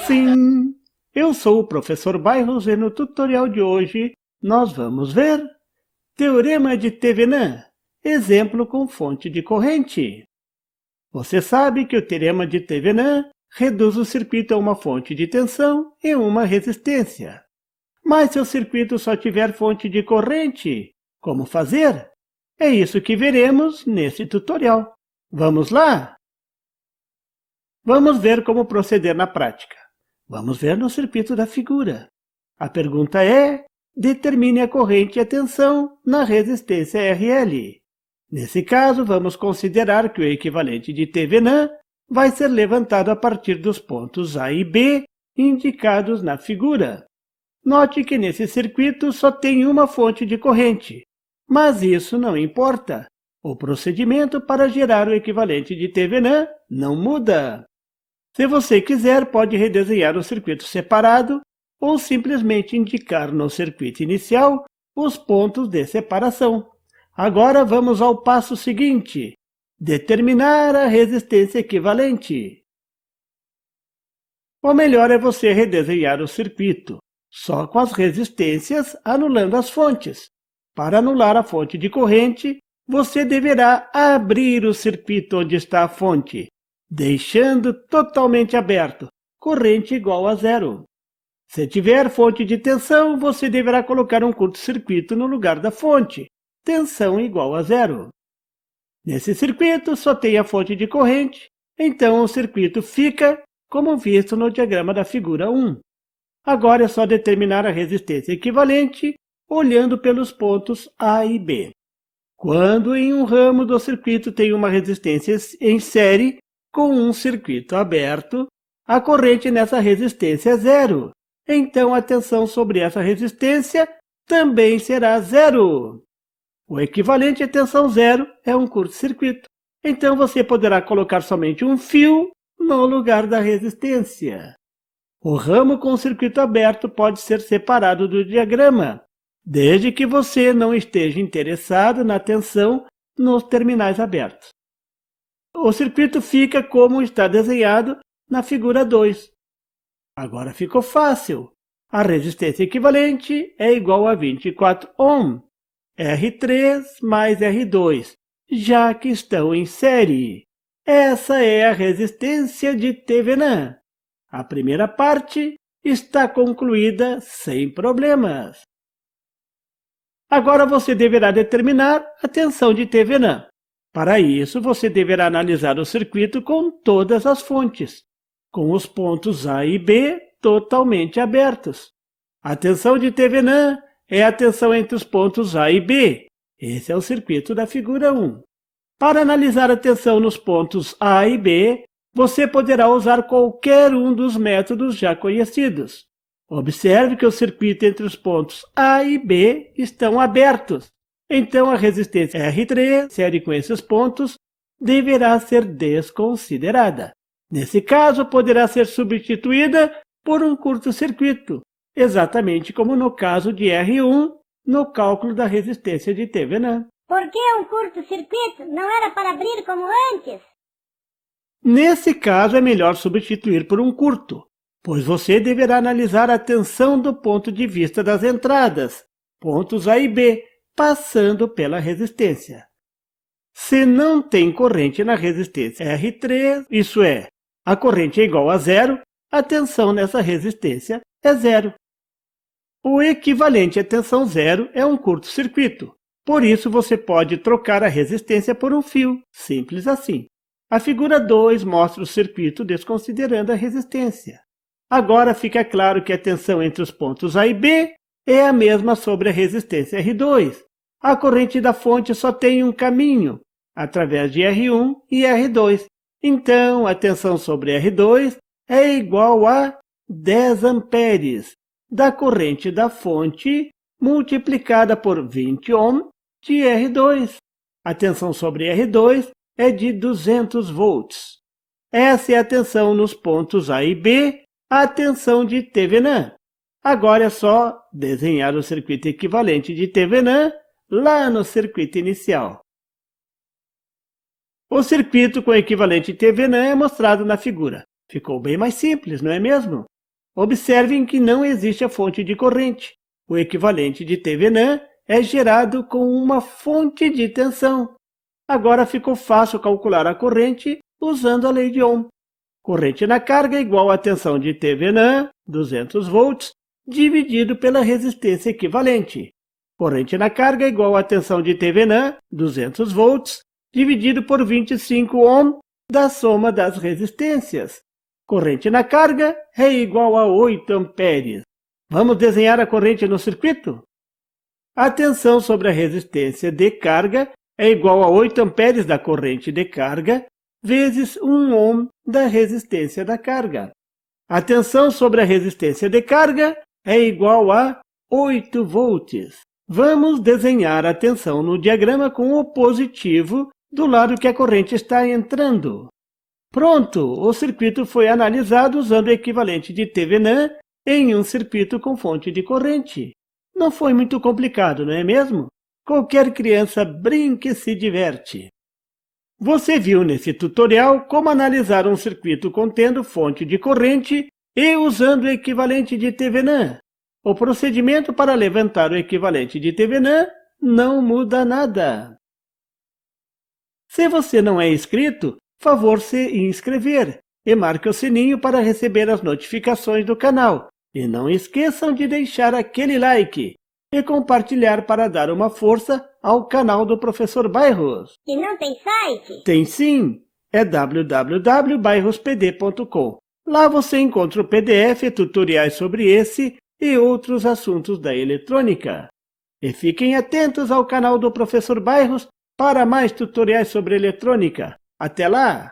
Sim, eu sou o professor Bairros e no tutorial de hoje nós vamos ver Teorema de Thevenin, exemplo com fonte de corrente. Você sabe que o Teorema de Thevenin reduz o circuito a uma fonte de tensão e uma resistência. Mas se o circuito só tiver fonte de corrente, como fazer? É isso que veremos nesse tutorial. Vamos lá? Vamos ver como proceder na prática. Vamos ver no circuito da figura. A pergunta é: determine a corrente e a tensão na resistência RL. Nesse caso, vamos considerar que o equivalente de Thevenin vai ser levantado a partir dos pontos A e B indicados na figura. Note que nesse circuito só tem uma fonte de corrente, mas isso não importa. O procedimento para gerar o equivalente de Thevenin não muda. Se você quiser, pode redesenhar o circuito separado ou simplesmente indicar no circuito inicial os pontos de separação. Agora vamos ao passo seguinte: determinar a resistência equivalente. O melhor é você redesenhar o circuito, só com as resistências, anulando as fontes. Para anular a fonte de corrente, você deverá abrir o circuito onde está a fonte, deixando totalmente aberto, corrente igual a zero. Se tiver fonte de tensão, você deverá colocar um curto-circuito no lugar da fonte, tensão igual a zero. Nesse circuito só tem a fonte de corrente, então o circuito fica como visto no diagrama da figura 1. Agora é só determinar a resistência equivalente olhando pelos pontos A e B. Quando em um ramo do circuito tem uma resistência em série com um circuito aberto, a corrente nessa resistência é zero. Então a tensão sobre essa resistência também será zero. O equivalente a tensão zero é um curto-circuito. Então você poderá colocar somente um fio no lugar da resistência. O ramo com o circuito aberto pode ser separado do diagrama, desde que você não esteja interessado na tensão nos terminais abertos. O circuito fica como está desenhado na figura 2. Agora ficou fácil. A resistência equivalente é igual a 24 ohm, R3 mais R2, já que estão em série. Essa é a resistência de Thevenin. A primeira parte está concluída sem problemas. Agora você deverá determinar a tensão de Thevenin. Para isso, você deverá analisar o circuito com todas as fontes, com os pontos A e B totalmente abertos. A tensão de Thevenin é a tensão entre os pontos A e B. Esse é o circuito da figura 1. Para analisar a tensão nos pontos A e B, você poderá usar qualquer um dos métodos já conhecidos. Observe que o circuito entre os pontos A e B estão abertos. Então a resistência R3, série com esses pontos, deverá ser desconsiderada. Nesse caso, poderá ser substituída por um curto-circuito, exatamente como no caso de R1, no cálculo da resistência de Thevenin. Por que um curto-circuito? Não era para abrir como antes? Nesse caso, é melhor substituir por um curto, pois você deverá analisar a tensão do ponto de vista das entradas, pontos A e B, passando pela resistência. Se não tem corrente na resistência R3, isso é, a corrente é igual a zero, a tensão nessa resistência é zero. O equivalente a tensão zero é um curto-circuito, por isso você pode trocar a resistência por um fio, simples assim. A figura 2 mostra o circuito desconsiderando a resistência. Agora fica claro que a tensão entre os pontos A e B é a mesma sobre a resistência R2. A corrente da fonte só tem um caminho, através de R1 e R2. Então, a tensão sobre R2 é igual a 10 amperes da corrente da fonte multiplicada por 20 ohm de R2. A tensão sobre R2 é de 200 volts. Essa é a tensão nos pontos A e B, a tensão de Thevenin. Agora é só desenhar o circuito equivalente de Thevenin lá no circuito inicial. O circuito com equivalente Thevenin é mostrado na figura. Ficou bem mais simples, não é mesmo? Observem que não existe a fonte de corrente. O equivalente de Thevenin é gerado com uma fonte de tensão. Agora ficou fácil calcular a corrente usando a lei de Ohm. Corrente na carga é igual à tensão de Thevenin, 200 volts, dividido pela resistência equivalente. Corrente na carga é igual à tensão de Thevenin, 200 volts, dividido por 25 ohm da soma das resistências. Corrente na carga é igual a 8 amperes. Vamos desenhar a corrente no circuito? A tensão sobre a resistência de carga é igual a 8 amperes da corrente de carga vezes 1 ohm da resistência da carga. A tensão sobre a resistência de carga é igual a 8 volts. Vamos desenhar a tensão no diagrama com o positivo do lado que a corrente está entrando. Pronto! O circuito foi analisado usando o equivalente de Thevenin em um circuito com fonte de corrente. Não foi muito complicado, não é mesmo? Qualquer criança brinca e se diverte. Você viu nesse tutorial como analisar um circuito contendo fonte de corrente e usando o equivalente de Thevenin. O procedimento para levantar o equivalente de Thevenin não muda nada. Se você não é inscrito, favor se inscrever e marque o sininho para receber as notificações do canal. E não esqueçam de deixar aquele like e compartilhar para dar uma força ao canal do Professor Bairros. E não tem site? Tem sim, é www.bairrospd.com. Lá você encontra o PDF e tutoriais sobre esse e outros assuntos da eletrônica. E fiquem atentos ao canal do Professor Bairros para mais tutoriais sobre eletrônica. Até lá!